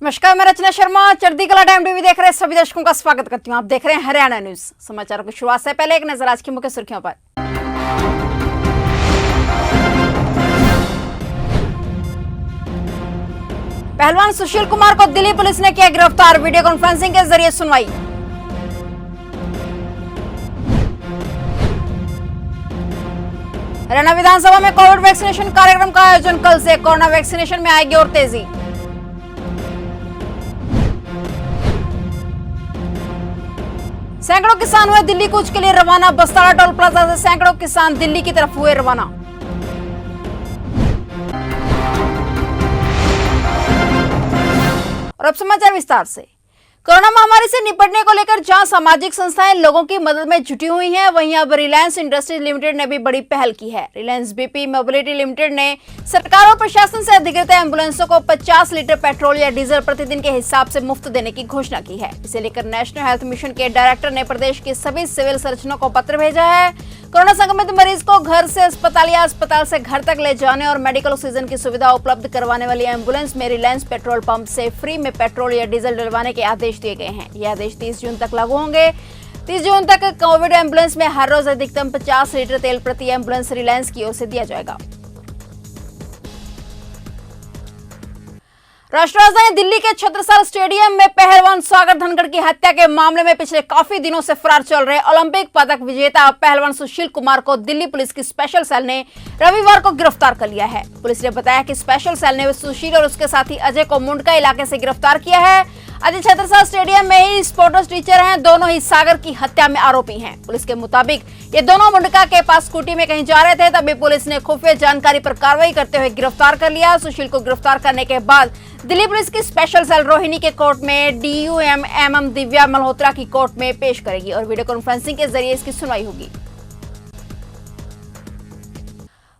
नमस्कार, मैं रचना शर्मा चढ़ती कला टाइम टीवी देख रहे सभी दर्शकों का स्वागत करती हूं। आप देख रहे हैं हरियाणा न्यूज। समाचारों की शुरुआत से पहले एक नजर आज की मुख्य सुर्खियों पर। पहलवान सुशील कुमार को दिल्ली पुलिस ने किया गिरफ्तार, वीडियो कॉन्फ्रेंसिंग के जरिए सुनवाई। हरियाणा विधानसभा में कोविड वैक्सीनेशन कार्यक्रम का आयोजन कल से, कोरोना वैक्सीनेशन में आएगी और तेजी। सैकड़ों किसान हुए दिल्ली कूच के लिए रवाना, बस्तारा टोल प्लाजा से सैकड़ों किसान दिल्ली की तरफ हुए रवाना। और अब समाचार विस्तार से। कोरोना महामारी से निपटने को लेकर जहां सामाजिक संस्थाएं लोगों की मदद में जुटी हुई हैं, वहीं अब रिलायंस इंडस्ट्रीज लिमिटेड ने भी बड़ी पहल की है। रिलायंस बीपी मोबिलिटी लिमिटेड ने सरकार और प्रशासन से अधिकृत एम्बुलेंसों को 50 लीटर पेट्रोल या डीजल प्रतिदिन के हिसाब से मुफ्त देने की घोषणा की है। इसे लेकर नेशनल हेल्थ मिशन के डायरेक्टर ने प्रदेश के सभी सिविल सर्जनों को पत्र भेजा है। कोरोना संक्रमित मरीज को घर से अस्पताल या अस्पताल से घर तक ले जाने और मेडिकल ऑक्सीजन की सुविधा उपलब्ध करवाने वाली एम्बुलेंस में रिलायंस पेट्रोल पंप से फ्री में पेट्रोल या डीजल डलवाने के आदेश दिए गए हैं। ये आदेश 30 जून तक लागू होंगे। 30 जून तक कोविड एम्बुलेंस में हर रोज अधिकतम 50 लीटर तेल प्रति एम्बुलेंस रिलायंस की ओर से दिया जाएगा। राष्ट्रीय राजधानी दिल्ली के छत्रसाल स्टेडियम में पहलवान सागर धनखड़ की हत्या के मामले में पिछले काफी दिनों से फरार चल रहे ओलंपिक पदक विजेता पहलवान सुशील कुमार को दिल्ली पुलिस की स्पेशल सेल ने रविवार को गिरफ्तार कर लिया है। पुलिस ने बताया कि स्पेशल सेल ने सुशील और उसके साथी अजय को मुंडका इलाके से गिरफ्तार किया है। अजय छत्रसाल स्टेडियम में ही स्पोर्ट्स टीचर हैं, दोनों ही सागर की हत्या में आरोपी हैं। पुलिस के मुताबिक ये दोनों मुंडका के पास स्कूटी में कहीं जा रहे थे, तभी पुलिस ने खुफिया जानकारी पर कार्रवाई करते हुए गिरफ्तार कर लिया। सुशील को गिरफ्तार करने के बाद दिल्ली पुलिस की स्पेशल सेल रोहिणी के कोर्ट में डीयूएम एमएम दिव्या मल्होत्रा की कोर्ट में पेश करेगी और वीडियो कॉन्फ्रेंसिंग के जरिए इसकी सुनवाई होगी।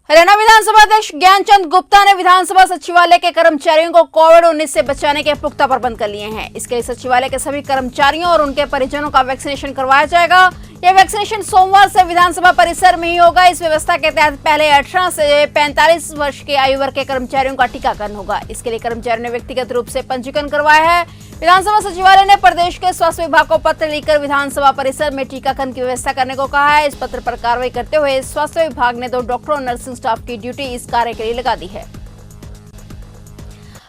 हरियाणा विधानसभा अध्यक्ष ज्ञानचंद गुप्ता ने विधानसभा सचिवालय के कर्मचारियों को कोविड-19 से बचाने के पुख्ता प्रबंध कर लिए हैं। इसके लिए सचिवालय के सभी कर्मचारियों और उनके परिजनों का वैक्सीनेशन करवाया जाएगा। यह वैक्सीनेशन सोमवार से विधानसभा परिसर में ही होगा। इस व्यवस्था के तहत पहले 18 से 45 वर्ष के आयु वर्ग के कर्मचारियों का टीकाकरण होगा। इसके लिए कर्मचारियों ने व्यक्तिगत रूप से पंजीकरण करवाया है। विधानसभा सचिवालय ने प्रदेश के स्वास्थ्य विभाग को पत्र लिखकर विधानसभा परिसर में टीकाकरण की व्यवस्था करने को कहा है। इस पत्र पर कार्रवाई करते हुए स्वास्थ्य विभाग ने 2 डॉक्टरों और नर्सिंग स्टाफ की ड्यूटी इस कार्य के लिए लगा दी है।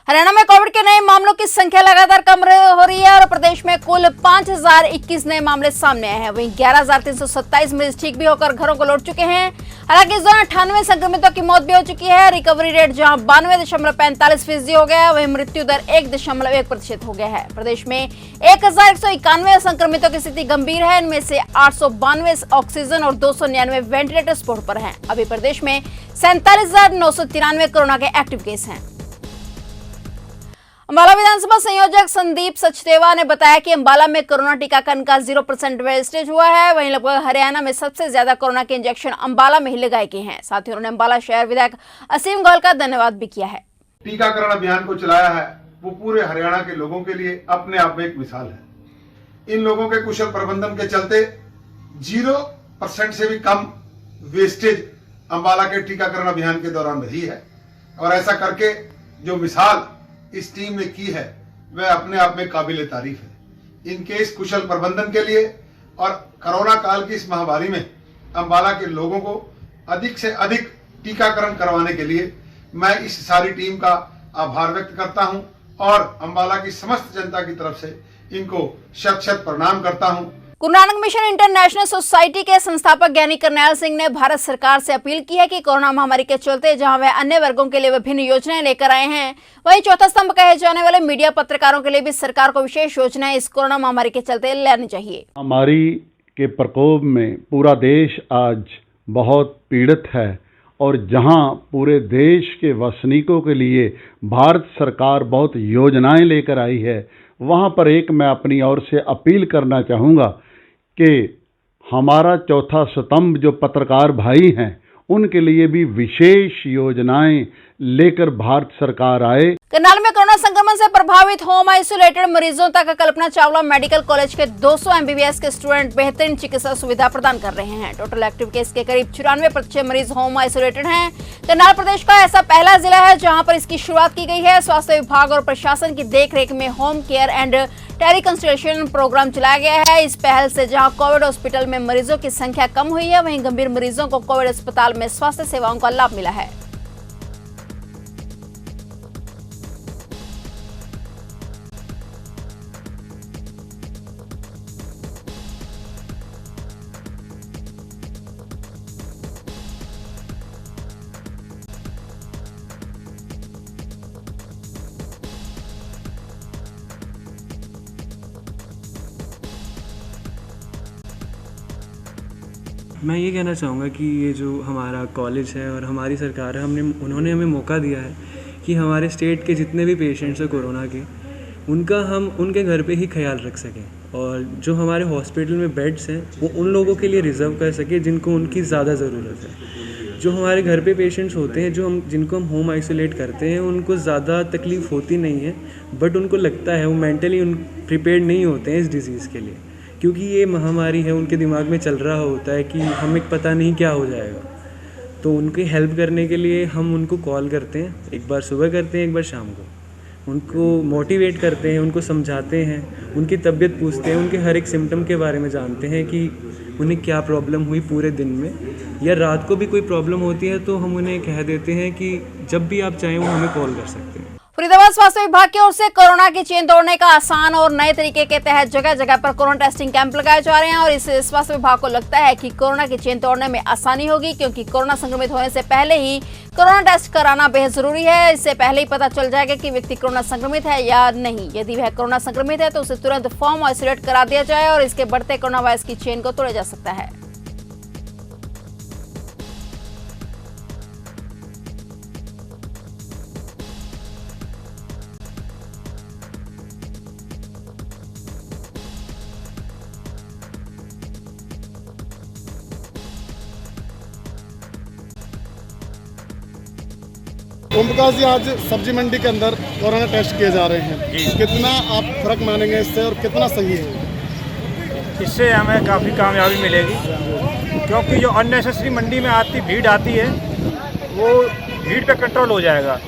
हरियाणा में कोविड के नए मामलों की संख्या लगातार कम हो रही है और प्रदेश में कुल 5021 नए मामले सामने आए हैं। वहीं 11,327 मरीज ठीक भी होकर घरों को लौट चुके हैं। हालांकि इस दौरान 98 संक्रमितों की मौत भी हो चुकी है। रिकवरी रेट जहां 92.45% हो गया है, वहीं मृत्यु दर 1.1% हो गया है। प्रदेश में 1191 संक्रमितों की स्थिति गंभीर है। इनमें से 892 ऑक्सीजन और 299 वेंटिलेटर सपोर्ट पर हैं। अभी प्रदेश में 47,993 कोरोना के एक्टिव केस हैं। अंबाला विधानसभा संयोजक संदीप सचदेवा ने बताया कि अंबाला में कोरोना टीकाकरण का 0% वेस्टेज हुआ है। वहीं लगभग हरियाणा में सबसे ज्यादा कोरोना के इंजेक्शन अंबाला में ही लगाए गए हैं। साथ ही उन्होंने अंबाला शहर विधायक असीम गौल का धन्यवाद भी किया है। टीकाकरण अभियान को चलाया है वो पूरे हरियाणा के लोगों के लिए अपने आप में एक मिसाल है। इन लोगों के कुशल प्रबंधन के चलते 0% से भी कम वेस्टेज अंबाला के टीकाकरण अभियान के दौरान रही है। और ऐसा करके जो मिसाल इस टीम ने की है वह अपने आप में काबिल तारीफ है। इनके इस कुशल प्रबंधन के लिए और कोरोना काल की इस महामारी में अंबाला के लोगों को अधिक से अधिक टीकाकरण करवाने के लिए मैं इस सारी टीम का आभार व्यक्त करता हूं और अंबाला की समस्त जनता की तरफ से इनको शत-शत प्रणाम करता हूं। Guru Nanak mission international society के संस्थापक ज्ञानी करनैल सिंह ने भारत सरकार से अपील की है कि कोरोना महामारी के चलते जहां वह अन्य वर्गों के लिए विभिन्न योजनाएं लेकर आए हैं, वहीं चौथा स्तंभ कहे जाने वाले मीडिया पत्रकारों के लिए भी सरकार को विशेष योजनाएं इस कोरोना महामारी के चलते लेनी चाहिए। महामारी के प्रकोप में पूरा देश आज बहुत पीड़ित है और जहां पूरे देश के वसनीकों के लिए भारत सरकार बहुत योजनाएं लेकर आई है, वहां पर एक मैं अपनी ओर से अपील करना चाहूँगा कि हमारा चौथा स्तंभ जो पत्रकार भाई हैं उनके लिए भी विशेष योजनाएं लेकर भारत सरकार आए। करनाल में कोरोना संक्रमण से प्रभावित होम आइसोलेटेड मरीजों तक कल्पना चावला मेडिकल कॉलेज के 200 एमबीबीएस के स्टूडेंट बेहतरीन चिकित्सा सुविधा प्रदान कर रहे हैं। टोटल एक्टिव केस के करीब 94% मरीज होम आइसोलेटेड हैं। करनाल प्रदेश का ऐसा पहला जिला है जहां पर इसकी शुरुआत की गई है। स्वास्थ्य विभाग और प्रशासन की देखरेख में home care and teleconsultation programme चलाया गया है। इस पहल से जहां कोविड हॉस्पिटल में मरीजों की संख्या कम हुई है, वहीं गंभीर मरीजों को कोविड अस्पताल में स्वास्थ्य सेवाओं का लाभ मिला है। मैं ये कहना चाहूँगा कि ये जो हमारा कॉलेज है और हमारी सरकार है, उन्होंने हमें मौका दिया है कि हमारे स्टेट के जितने भी पेशेंट्स हैं कोरोना के, उनका हम उनके घर पे ही ख्याल रख सकें और जो हमारे हॉस्पिटल में बेड्स हैं वो उन लोगों के लिए रिज़र्व कर सकें जिनको उनकी ज़्यादा ज़रूरत है। जो हमारे घर पे पेशेंट्स होते हैं, जिनको हम होम आइसोलेट करते हैं, उनको ज़्यादा तकलीफ़ होती नहीं है, बट उनको लगता है वो मेंटली प्रिपेयर्ड नहीं होते हैं इस डिज़ीज़ के लिए, क्योंकि ये महामारी है। उनके दिमाग में चल रहा होता है कि हमें पता नहीं क्या हो जाएगा। तो उनकी हेल्प करने के लिए हम उनको कॉल करते हैं, एक बार सुबह करते हैं, एक बार शाम को। उनको मोटिवेट करते हैं, उनको समझाते हैं, उनकी तबीयत पूछते हैं, उनके हर एक सिम्टम के बारे में जानते हैं कि उन्हें क्या प्रॉब्लम हुई पूरे दिन में, या रात को भी कोई प्रॉब्लम होती है तो हम उन्हें कह देते हैं कि जब भी आप चाहें वो हमें कॉल कर सकते हैं। फरीदाबाद स्वास्थ्य विभाग की ओर से कोरोना की चेन तोड़ने का आसान और नए तरीके के तहत जगह जगह पर कोरोना टेस्टिंग कैंप लगाए जा रहे हैं और इससे स्वास्थ्य विभाग को लगता है कि कोरोना की चेन तोड़ने में आसानी होगी, क्योंकि कोरोना संक्रमित होने से पहले ही कोरोना टेस्ट कराना बेहद जरूरी है। इससे पहले ही पता चल जाएगा कि व्यक्ति कोरोना संक्रमित है या नहीं। यदि वह कोरोना संक्रमित है तो उसे तुरंत होम आइसोलेट करा दिया जाए और इसके बढ़ते कोरोना वायरस की चेन को तोड़ा जा सकता है। ओम प्रकाश जी, आज सब्जी मंडी के अंदर कोरोना टेस्ट किए जा रहे हैं, कितना आप फर्क मानेंगे इससे और कितना सही है? इससे हमें काफ़ी कामयाबी मिलेगी, क्योंकि जो अननेसेसरी मंडी में भीड़ आती है वो भीड़ पे कंट्रोल हो जाएगा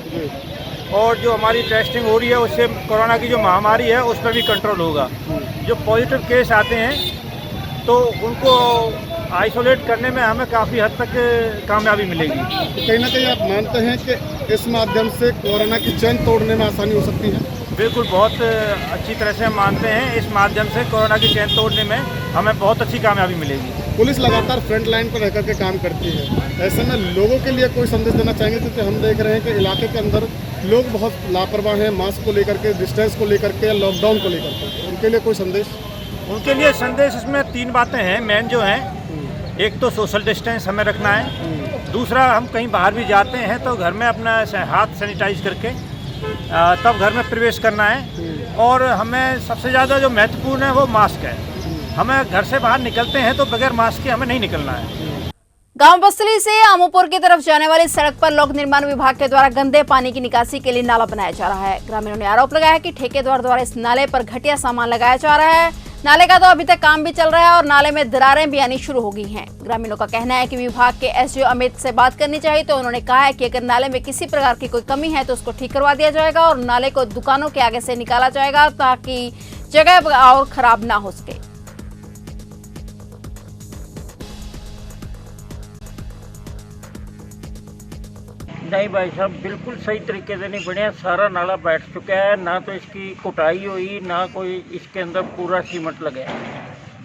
और जो हमारी टेस्टिंग हो रही है उससे कोरोना की जो महामारी है उस पर भी कंट्रोल होगा। जो पॉजिटिव केस आते हैं तो उनको आइसोलेट करने में हमें काफ़ी हद तक कामयाबी मिलेगी। कहीं ना कहीं आप मानते हैं कि इस माध्यम से कोरोना की चेन तोड़ने में आसानी हो सकती है? बिल्कुल, बहुत अच्छी तरह से हम मानते हैं इस माध्यम से कोरोना की चेन तोड़ने में हमें बहुत अच्छी कामयाबी मिलेगी। पुलिस लगातार फ्रंट लाइन पर रहकर के काम करती है, ऐसे में लोगों के लिए कोई संदेश देना चाहेंगे? क्योंकि हम देख रहे हैं कि इलाके के अंदर लोग बहुत लापरवाह हैं, मास्क को लेकर के, डिस्टेंस को लेकर के, लॉकडाउन को लेकर के, उनके लिए कोई संदेश? उनके लिए संदेश इसमें 3 बातें हैं मेन जो हैं। एक तो सोशल डिस्टेंस हमें रखना है, दूसरा हम कहीं बाहर भी जाते हैं तो घर में अपना हाथ सैनिटाइज करके तब घर में प्रवेश करना है, और हमें सबसे ज़्यादा जो महत्वपूर्ण है वो मास्क है। हमें घर से बाहर निकलते हैं तो बगैर मास्क के हमें नहीं निकलना है। गांव बस्तली से आमूपुर की तरफ जाने वाली सड़क पर लोक निर्माण विभाग के द्वारा गंदे पानी की निकासी के लिए नाला बनाया जा रहा है। ग्रामीणों ने आरोप लगाया कि ठेकेदार द्वारा इस नाले पर घटिया सामान लगाया जा रहा है। नाले का तो अभी तक काम भी चल रहा है और नाले में दरारें भी आनी शुरू हो गई हैं। ग्रामीणों का कहना है कि विभाग के एसडीओ अमित से बात करनी चाहिए, तो उन्होंने कहा है कि अगर नाले में किसी प्रकार की कोई कमी है तो उसको ठीक करवा दिया जाएगा और नाले को दुकानों के आगे से निकाला जाएगा ताकि जगह और खराब ना हो सके। नहीं भाई साहब, बिल्कुल सही तरीके से नहीं बढ़िया। सारा नाला बैठ चुका है, ना तो इसकी कुटाई हुई, ना कोई इसके अंदर पूरा सीमेंट लगे।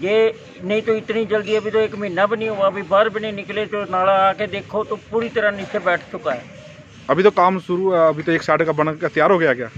ये नहीं तो इतनी जल्दी, अभी तो 1 महीना भी नहीं हुआ, अभी बाहर भी नहीं निकले तो नाला आके देखो तो पूरी तरह नीचे बैठ चुका है। अभी तो काम शुरू है, अभी तो एक साइड का बन के तैयार हो गया क्या?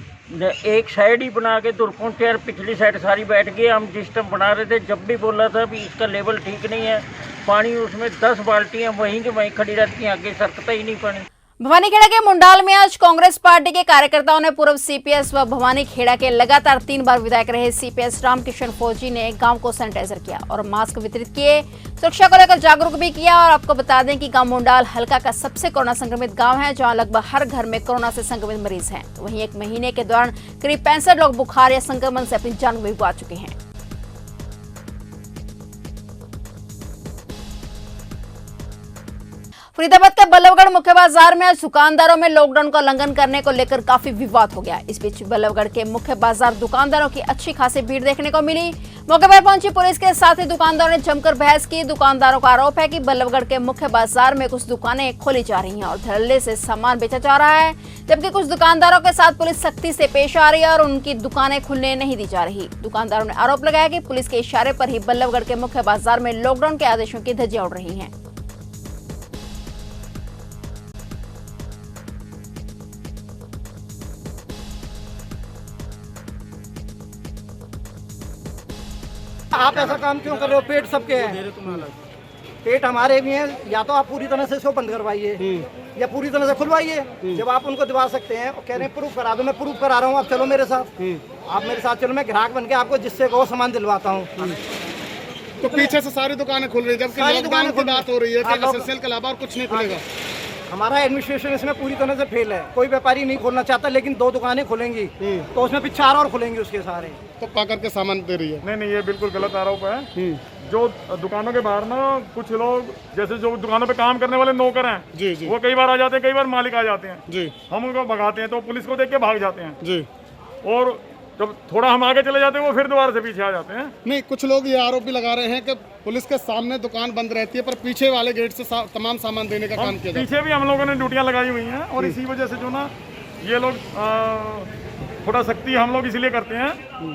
एक साइड ही बना के दुर्पण तैयार, पिछली साइड सारी बैठ गई। हम जिस टाइम बना रहे थे जब भी बोला था भी इसका लेवल ठीक नहीं है, पानी उसमें 10 बाल्टियाँ वहीं के वहीं खड़ी रहती हैं, आगे सरकता ही नहीं पानी। भवानीखेड़ा के मुंडाल में आज कांग्रेस पार्टी के कार्यकर्ताओं ने पूर्व सीपीएस व भवानीखेड़ा के लगातार 3 बार विधायक रहे सीपीएस रामकिशन फौजी ने गांव को सैनिटाइजर किया और मास्क वितरित किए, सुरक्षा को लेकर जागरूक भी किया। और आपको बता दें कि गांव मुंडाल हलका का सबसे कोरोना संक्रमित गांव है, जहां लगभग हर घर में कोरोना से संक्रमित मरीज हैं। वहीं 1 महीने के दौरान करीब 65 लोग बुखार या संक्रमण से अपनी जान भी गंवा चुके हैं। फरीदाबाद के बल्लभगढ़ मुख्य बाजार में आज दुकानदारों में लॉकडाउन का उल्लंघन करने को लेकर काफी विवाद हो गया। इस बीच बल्लभगढ़ के मुख्य बाजार दुकानदारों की अच्छी खासी भीड़ देखने को मिली। मौके पर पहुंची पुलिस के साथ ही दुकानदारों ने जमकर बहस की। दुकानदारों का आरोप है कि बल्लभगढ़ के मुख्य बाजार में कुछ दुकानें खोली जा रही हैं और धड़ल्ले से सामान बेचा जा रहा है, जबकि कुछ दुकानदारों के साथ पुलिस सख्ती से पेश आ रही है और उनकी दुकानें खुलने नहीं दी जा रही। दुकानदारों ने आरोप लगाया कि पुलिस के इशारे पर ही बल्लभगढ़ के मुख्य बाजार में लॉकडाउन के आदेशों की धज्जियां उड़ रही हैं। आप ऐसा काम क्यों कर रहे हो? पेट सबके हैं, पेट हमारे भी हैं। या तो आप पूरी तरह से इसको बंद करवाइए या पूरी तरह से खुलवाइए। जब आप उनको दिवा सकते हैं और कह रहे हैं प्रूफ करा दो, मैं प्रूफ करा रहा हूँ, आप चलो मेरे साथ, आप मेरे साथ चलो, मैं ग्राहक बन के आपको जिससे कहो सामान दिलवाता हूँ। तो पीछे से सारी दुकानें खुल रही है, जबकि लॉकडाउन की बात हो रही है कि एसएसएल के अलावा और कुछ नहीं खुलेगा। हमारा एडमिनिस्ट्रेशन इसमें पूरी तरह से फेल है। कोई व्यापारी नहीं खोलना चाहता, लेकिन 2 दुकानें खुलेंगी तो उसमें फिर 4 और खुलेंगी उसके सारे। तो पा करके सामान दे रही है। नहीं, ये बिल्कुल गलत आरोप है। जो दुकानों के बाहर ना कुछ लोग, जैसे जो दुकानों पे काम करने वाले नौकर हैं जी जी, वो कई बार आ जाते हैं, कई बार मालिक आ जाते हैं जी, हम उनको भगाते हैं तो पुलिस को देख के भाग जाते हैं जी। और जब थोड़ा हम आगे चले जाते हैं वो फिर दोबारा से पीछे आ जाते हैं। नहीं, कुछ लोग ये आरोप भी लगा रहे हैं कि पुलिस के सामने दुकान बंद रहती है पर पीछे वाले गेट से तमाम सामान देने का काम किया जाता है। पीछे भी हम लोगों ने ड्यूटियां लगाई हुई हैं और इसी वजह से जो ना ये लोग थोड़ा सख्ती हम लोग इसलिए करते हैं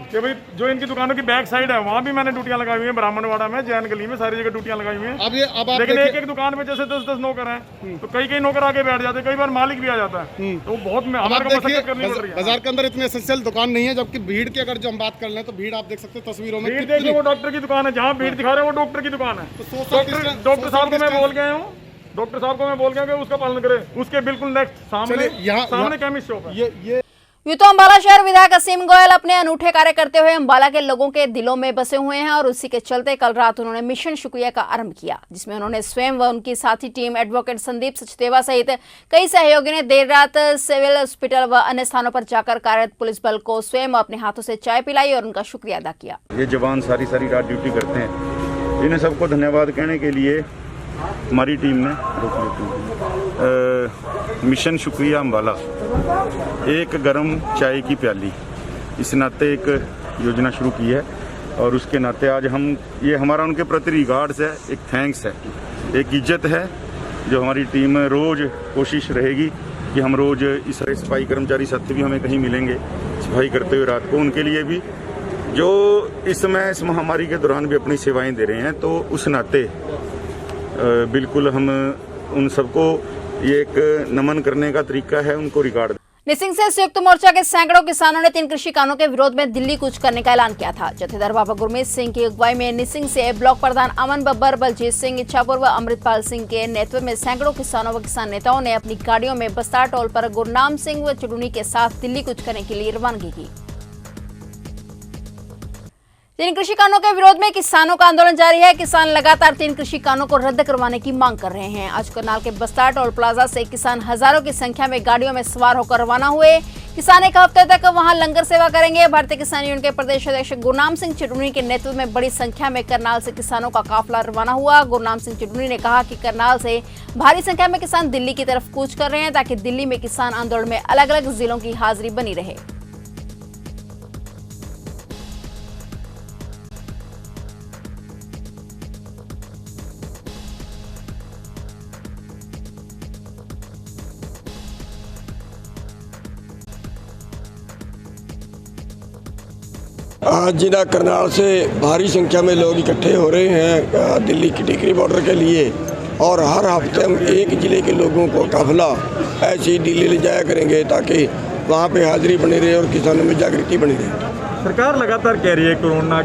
कि भाई जो इनकी दुकानों की बैक साइड है वहाँ भी मैंने ड्यूटियां लगाई हुई हैं, ब्राह्मणवाड़ा में, जैन गली में, सारी जगह ड्यूटियां लगाई हुई हैं। अब आप लेकिन एक दुकान में जैसे 10-10 नौकर हैं तो कई नौकर आगे बैठ जाते हैं, कई बार मालिक भी आ जाता है, तो बहुत हमारे को मशक्कत करनी पड़ रही है। बाजार के अंदर इतनी एसेंशियल दुकान नहीं है, जबकि भीड़ की अगर जो हम बात कर लें तो भीड़ आप देख सकते हैं तस्वीरों में। भीड़ देखिए, वो डॉक्टर की दुकान है, जहाँ भीड़ दिखा रहे हैं वो डॉक्टर की दुकान है। डॉक्टर साहब को मैं बोल गया हूँ, डॉक्टर साहब को मैं बोल गया कि उसका पालन करें। उसके बिल्कुल नेक्स्ट सामने केमिस्ट शॉप है। यूं तो अम्बाला शहर विधायक असीम गोयल अपने अनूठे कार्य करते हुए अम्बाला के लोगों के दिलों में बसे हुए हैं और उसी के चलते कल रात उन्होंने मिशन शुक्रिया का आरंभ किया, जिसमें उन्होंने स्वयं व उनकी साथी टीम एडवोकेट संदीप सचदेवा सहित कई सहयोगी ने देर रात सिविल हॉस्पिटल व अन्य स्थानों पर जाकर कार्यरत पुलिस बल को स्वयं अपने हाथों से चाय पिलाई और उनका शुक्रिया अदा किया। ये जवान सारी रात ड्यूटी करते हैं, इन्हें सबको धन्यवाद कहने के लिए हमारी टीम ने मिशन शुक्रिया अम्बाला, एक गर्म चाय की प्याली, इस नाते एक योजना शुरू की है और उसके नाते आज हम ये हमारा उनके प्रति रिगार्ड्स है, एक थैंक्स है, एक इज्जत है जो हमारी टीम रोज़ कोशिश रहेगी कि हम रोज़ इस सफाई कर्मचारी साथी भी हमें कहीं मिलेंगे सफाई करते हुए रात को, उनके लिए भी जो इस समय इस महामारी के दौरान भी अपनी सेवाएं दे रहे हैं, तो उस नाते बिल्कुल हम उन सबको ये एक नमन करने का तरीका है, उनको रिगार्ड। निसिंग से संयुक्त मोर्चा के सैकड़ों किसानों ने 3 कृषि कानूनों के विरोध में दिल्ली कूच करने का ऐलान किया था। जथेदार बाबा गुरमीत सिंह की अगुवाई में निसिंग से ब्लॉक प्रधान अमन बब्बर, बलजीत सिंह इच्छापुर व अमृतपाल सिंह के नेतृत्व में सैकड़ों किसानों व किसान नेताओं ने अपनी गाड़ियों में बस्तार टोल पर गुरनाम सिंह व चुडूनी के साथ दिल्ली कूच करने के लिए रवानगी की। 3 कृषि कानूनों के विरोध में किसानों का आंदोलन जारी है। किसान लगातार 3 कृषि कानूनों को रद्द करवाने की मांग कर रहे हैं। आज करनाल के बस्तार टोल प्लाजा से किसान हजारों की संख्या में गाड़ियों में सवार होकर रवाना हुए। किसान 1 हफ्ते तक वहां लंगर सेवा करेंगे। भारतीय किसान यूनियन के प्रदेश अध्यक्ष गुरनाम सिंह चिडूनी के नेतृत्व में बड़ी संख्या में करनाल से किसानों का काफिला रवाना हुआ। गुरनाम सिंह चिडूनी ने कहा कि करनाल से भारी संख्या में किसान दिल्ली की तरफ कूच कर रहे हैं ताकि दिल्ली में किसान आंदोलन में अलग अलग जिलों की हाजिरी बनी रहे। आज जिला करनाल से भारी संख्या में लोग इकट्ठे हो रहे हैं दिल्ली की टिकरी बॉर्डर के लिए और हर हफ्ते हम एक ज़िले के लोगों को काफिला ऐसे ही दिल्ली ले जाया करेंगे ताकि वहाँ पे हाजिरी बनी रहे और किसानों में जागृति बनी रहे। सरकार लगातार कह रही है कोरोना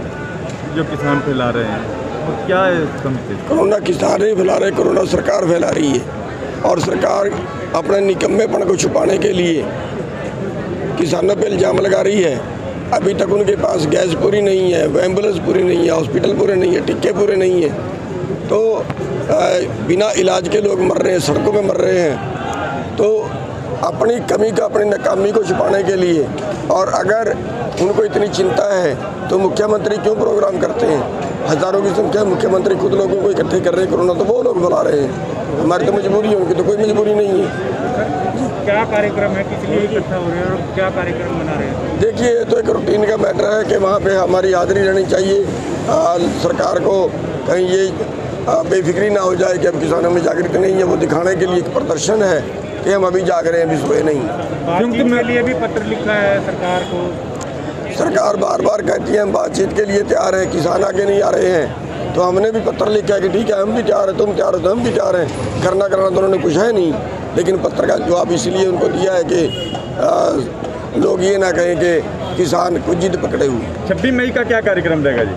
जो किसान फैला रहे हैं, और क्या समझते हैं? कोरोना किसान नहीं फैला रहे, कोरोना सरकार फैला रही है और सरकार अपने निकम्मेपन को छुपाने के लिए किसानों पे इल्ज़ाम लगा रही है। अभी तक उनके पास गैस पूरी नहीं है, एम्बुलेंस पूरी नहीं है, हॉस्पिटल पूरे नहीं है, टिक्के पूरे नहीं है, तो बिना इलाज के लोग मर रहे हैं, सड़कों में मर रहे हैं। तो अपनी कमी का, अपनी नाकामी को छुपाने के लिए, और अगर उनको इतनी चिंता है तो मुख्यमंत्री क्यों प्रोग्राम करते हैं? हज़ारों की संख्या मुख्यमंत्री खुद लोगों को इकट्ठे कर रहे हैं, कोरोना तो वो लोग बुला रहे हैं। हमारी तो मजबूरी है, उनकी तो कोई मजबूरी नहीं है। क्या कार्यक्रम है, किस लिए इकट्ठा हो रहे हैं और क्या कार्यक्रम बना रहे हैं? देखिए, ये तो एक रूटीन का मैटर है कि वहाँ पे हमारी हाजिरी रहनी चाहिए। सरकार को कहीं ये बेफिक्री ना हो जाए कि अब किसानों में जागृति नहीं है, वो दिखाने के लिए एक प्रदर्शन है कि हम अभी जाग रहे हैं, अभी सोए नहीं। बातचीत के लिए भी पत्र लिखा है सरकार को। सरकार बार बार कहती है हम बातचीत के लिए तैयार हैं, किसान आगे नहीं आ रहे हैं, तो हमने भी पत्र लिखा है कि ठीक है हम भी तैयार हैं, तुम तैयार हो तो हम भी तैयार हैं। करना तो उन्होंने कुछ है नहीं, लेकिन पत्र का जवाब इसलिए उनको दिया है कि लोग ये ना कहें कि किसान कुछ जिद पकड़े हुए। 26 मई का क्या कार्यक्रम रहेगा जी?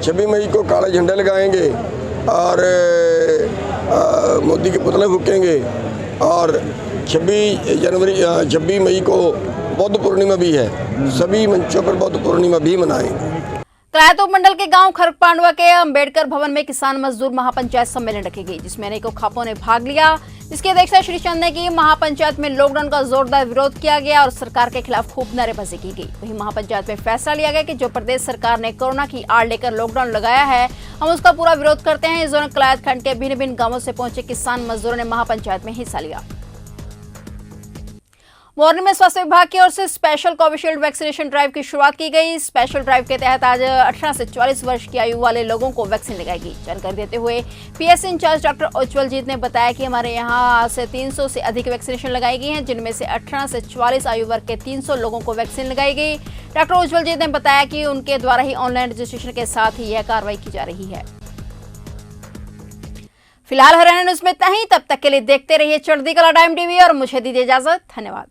26 मई को काले झंडे लगाएंगे और मोदी के पुतले फूकेंगे, और 26 मई को बौद्ध पूर्णिमा भी है, सभी मंचों पर बौद्ध पूर्णिमा भी मनाएंगे। करायत उपमंडल के गांव खरपांडवा के अंबेडकर भवन में किसान मजदूर महापंचायत सम्मेलन रखी गई, जिसमें अनेकों खापों ने भाग लिया, जिसकी अध्यक्षता श्री चंद ने की। महापंचायत में लॉकडाउन का जोरदार विरोध किया गया और सरकार के खिलाफ खूब नारेबाजी की गई। वहीं महापंचायत में फैसला लिया गया कि जो प्रदेश सरकार ने कोरोना की आड़ लेकर लॉकडाउन लगाया है, हम उसका पूरा विरोध करते हैं। इस दौरान कलायत खंड के भिन्न भिन्न गाँवों से पहुंचे किसान मजदूरों ने महापंचायत में हिस्सा लिया। मॉर्निंग में स्वास्थ्य विभाग की ओर से स्पेशल कोविशील्ड वैक्सीनेशन ड्राइव की शुरुआत की गई। स्पेशल ड्राइव के तहत आज 18 से 44 वर्ष की आयु वाले लोगों को वैक्सीन लगाएगी। जानकारी देते हुए पीएससी इंचार्ज डॉक्टर उज्ज्वल जीत ने बताया कि हमारे यहाँ आज से 300 से अधिक वैक्सीनेशन लगाई गई हैं, जिनमें से 18 से 44 आयु वर्ग के 300 लोगों को वैक्सीन लगाई गई। डॉक्टर उज्ज्वल जीत ने बताया कि उनके द्वारा ही ऑनलाइन रजिस्ट्रेशन के साथ ही यह कार्रवाई की जा रही है। फिलहाल हरियाणा न्यूज में इतना ही। तब तक के लिए देखते रहिए चढ़ती कला टाइम टीवी और मुझे दीजिए इजाजत। धन्यवाद।